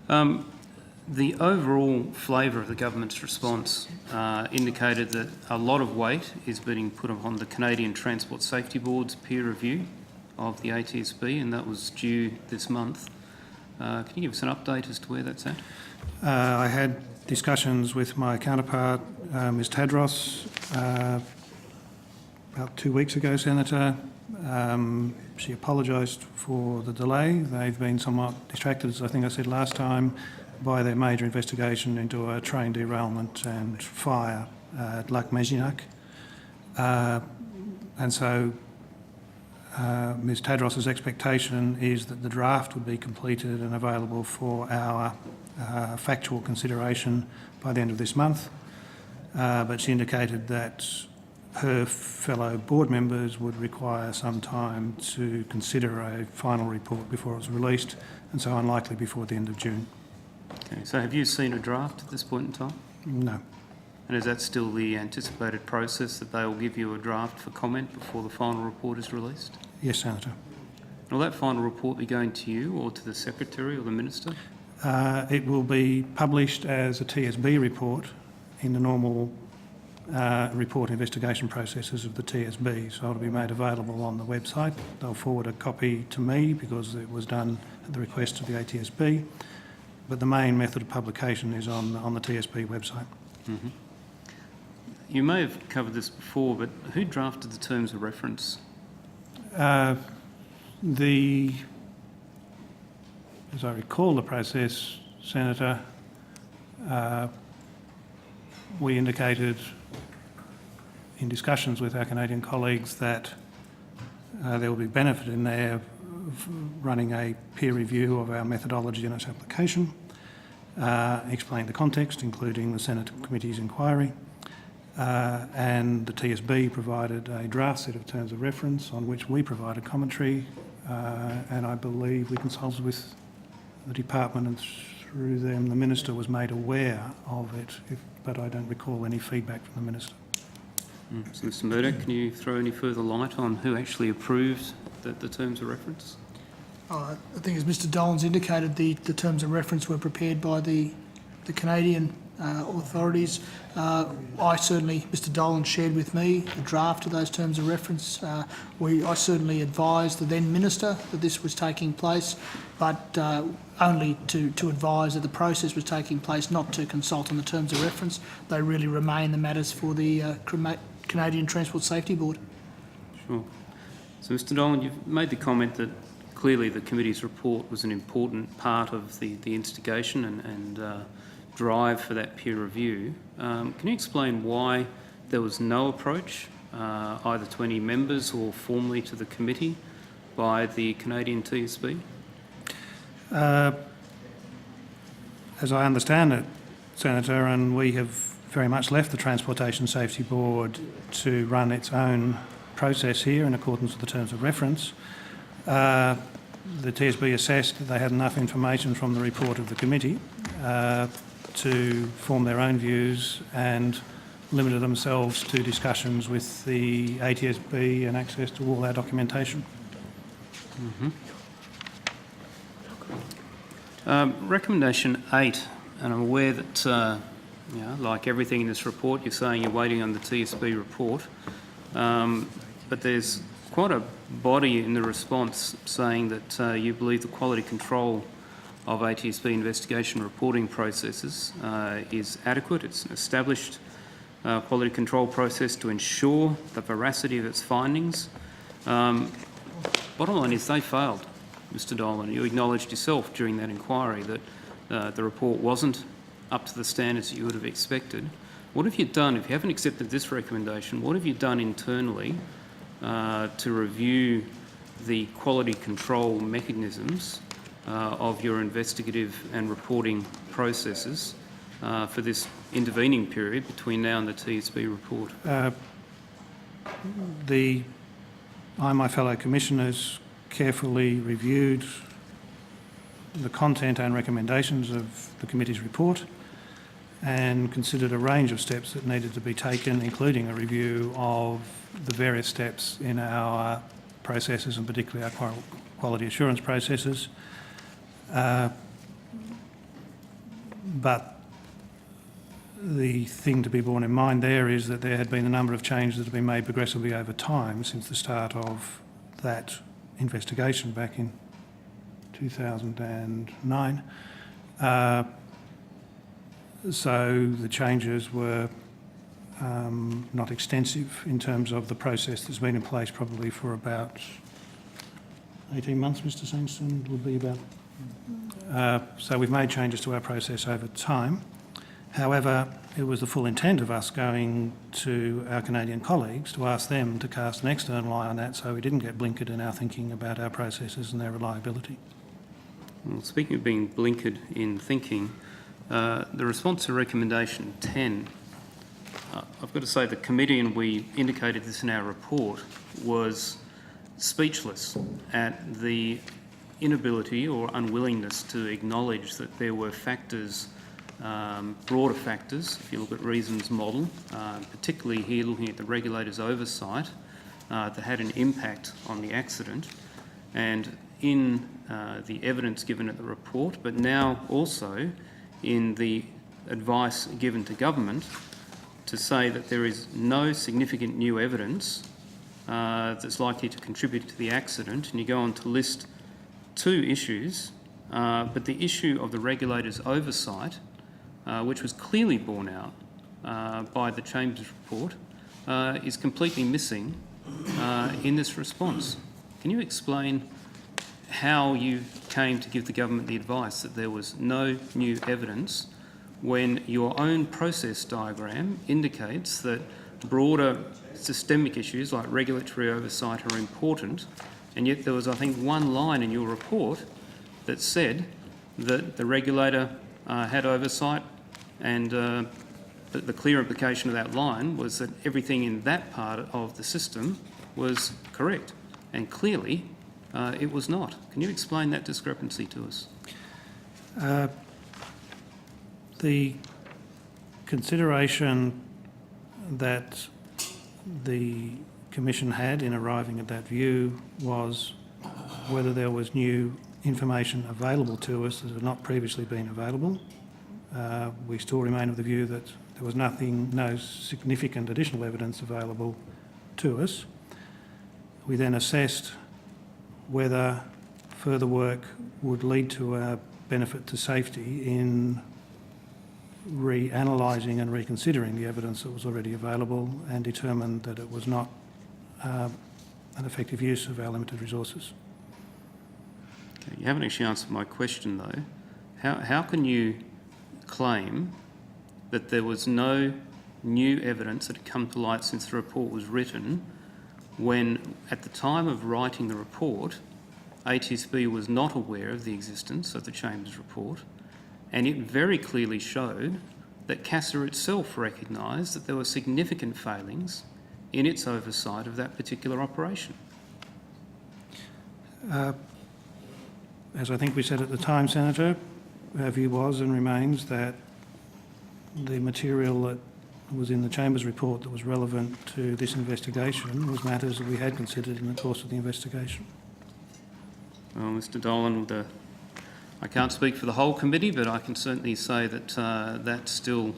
The overall flavour of the government's response indicated that a lot of weight is being put upon the Canadian Transport Safety Board's peer review of the ATSB, and that was due this month. Can you give us an update as to where that's at? I had discussions with my counterpart, Ms Tadros, about 2 weeks ago, Senator. She apologised for the delay. They've been somewhat distracted, as I think I said last time, by their major investigation into a train derailment and fire at Lac Mézinac. And so Ms Tadros's expectation is that the draft would be completed and available for our factual consideration by the end of this month. But she indicated that her fellow board members would require some time to consider a final report before it was released, and so unlikely before the end of June. Okay, so have you seen a draft at this point in time? No. And is that still the anticipated process, that they will give you a draft for comment before the final report is released? Yes, Senator. Will that final report be going to you or to the Secretary or the Minister? It will be published as a TSB report in the normal report investigation processes of the TSB, so it'll be made available on the website. They'll forward a copy to me because it was done at the request of the ATSB, but the main method of publication is on the TSB website. Mm-hmm. You may have covered this before, but who drafted the terms of reference? As I recall the process, Senator, we indicated in discussions with our Canadian colleagues that there will be benefit in there of running a peer review of our methodology and its application, explain the context, including the Senate Committee's inquiry, and the TSB provided a draft set of terms of reference on which we provided commentary, and I believe we consulted with the department, and through them the Minister was made aware of it, but I don't recall any feedback from the Minister. So Mr Murdoch, can you throw any further light on who actually approved the terms of reference? I think as Mr Dolan's indicated, the terms of reference were prepared by the Canadian authorities. I certainly, Mr Dolan shared with me the draft of those terms of reference. I certainly advised the then Minister that this was taking place, but only to advise that the process was taking place, not to consult on the terms of reference. They really remain the matters for the Canadian Transport Safety Board. Sure. So Mr Dolan, you've made the comment that clearly the committee's report was an important part of the instigation and drive for that peer review. Can you explain why there was no approach, either to any members or formally to the committee, by the Canadian TSB? As I understand it, Senator, and we have very much left the Transportation Safety Board to run its own process here in accordance with the terms of reference. The TSB assessed that they had enough information from the report of the committee to form their own views and limited themselves to discussions with the ATSB and access to all our documentation. Mm-hmm. Recommendation 8, and I'm aware that, like everything in this report, you're saying you're waiting on the TSB report, but there's quite a body in the response saying that you believe the quality control of ATSB investigation reporting processes is adequate. It's an established quality control process to ensure the veracity of its findings. Bottom line is they failed, Mr Dolan. You acknowledged yourself during that inquiry that the report wasn't up to the standards that you would have expected. What have you done, if you haven't accepted this recommendation, what have you done internally to review the quality control mechanisms of your investigative and reporting processes for this intervening period between now and the TSB report? I and my fellow commissioners carefully reviewed the content and recommendations of the committee's report and considered a range of steps that needed to be taken, including a review of the various steps in our processes, and particularly our quality assurance processes. But the thing to be borne in mind there is that there had been a number of changes that have been made progressively over time since the start of that investigation back in 2009. So the changes were not extensive in terms of the process that's been in place probably for about 18 months, Mr Sanderson, would be about. So we've made changes to our process over time. However, it was the full intent of us going to our Canadian colleagues to ask them to cast an external eye on that so we didn't get blinkered in our thinking about our processes and their reliability. Well, speaking of being blinkered in thinking, the response to recommendation 10, I've got to say the committee, and we indicated this in our report, was speechless at the inability or unwillingness to acknowledge that there were factors, broader factors, if you look at Reason's model, particularly here looking at the regulator's oversight, that had an impact on the accident. And in the evidence given at the report, but now also in the advice given to government, to say that there is no significant new evidence that's likely to contribute to the accident, and you go on to list 2 issues, but the issue of the regulator's oversight, which was clearly borne out by the Chambers report, is completely missing in this response. Can you explain how you came to give the government the advice that there was no new evidence when your own process diagram indicates that broader systemic issues like regulatory oversight are important, and yet there was, I think, one line in your report that said that the regulator had oversight, and the clear implication of that line was that everything in that part of the system was correct, and clearly it was not. Can you explain that discrepancy to us? The consideration that the Commission had in arriving at that view was whether there was new information available to us that had not previously been available. We still remain of the view that there was no significant additional evidence available to us. We then assessed whether further work would lead to a benefit to safety in reanalysing and reconsidering the evidence that was already available, and determined that it was not an effective use of our limited resources. Okay, you haven't actually answered my question though. How can you claim that there was no new evidence that had come to light since the report was written, when at the time of writing the report, ATSB was not aware of the existence of the Chambers report, and it very clearly showed that CASA itself recognised that there were significant failings in its oversight of that particular operation? As I think we said at the time, Senator, our view was and remains that the material that was in the Chambers report that was relevant to this investigation was matters that we had considered in the course of the investigation. Well, Mr Dolan, I can't speak for the whole committee, but I can certainly say that that still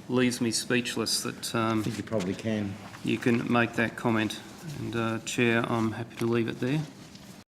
leaves me speechless that I think you probably can. you can make that comment. And Chair, I'm happy to leave it there.